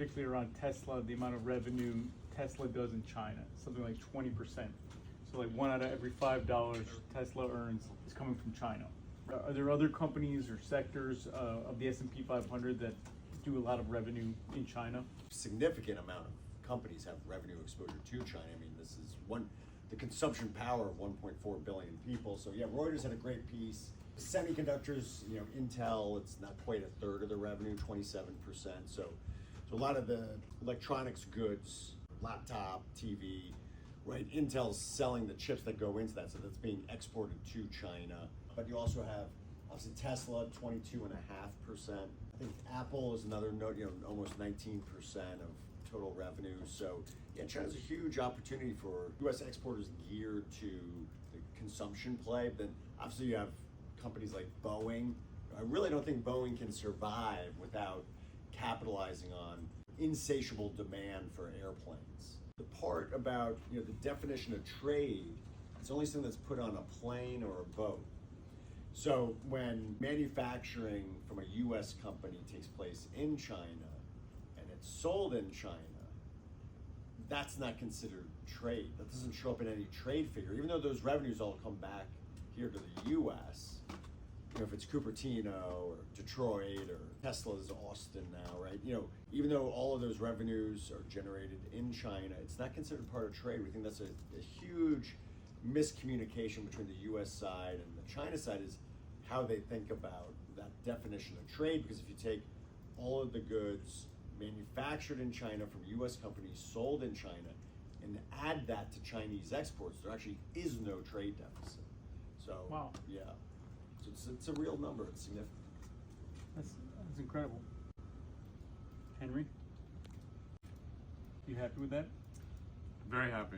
particularly around Tesla, the amount of revenue Tesla does in China, something like 20%. So like 1 out of every $5 Tesla earns is coming from China. Are there other companies or sectors of the S&P 500 that do a lot of revenue in China? Significant amount of companies have revenue exposure to China. I mean, this is the consumption power of 1.4 billion people. So yeah, Reuters had a great piece. Semiconductors, Intel, it's not quite a third of the revenue, 27%. So a lot of the electronics goods, laptop, TV, right? Intel's selling the chips that go into that, so that's being exported to China. But you also have obviously Tesla, 22.5%. I think Apple is another note, almost 19% of total revenue. So yeah, China's a huge opportunity for U.S. exporters geared to the consumption play. Then obviously you have companies like Boeing. I really don't think Boeing can survive without capitalizing on insatiable demand for airplanes. The part about the definition of trade, it's only something that's put on a plane or a boat. So when manufacturing from a U.S. company takes place in China and it's sold in China, that's not considered trade. That doesn't show up in any trade figure, even though those revenues all come back here to the U.S. If it's Cupertino or Detroit or Tesla's Austin now, right? Even though all of those revenues are generated in China, it's not considered part of trade. We think that's a huge miscommunication between the U.S. side and the China side is how they think about that definition of trade. Because if you take all of the goods manufactured in China from U.S. companies sold in China and add that to Chinese exports, there actually is no trade deficit. So, wow. Yeah. So it's a real number. It's significant. That's incredible. Henry, you happy with that? Very happy.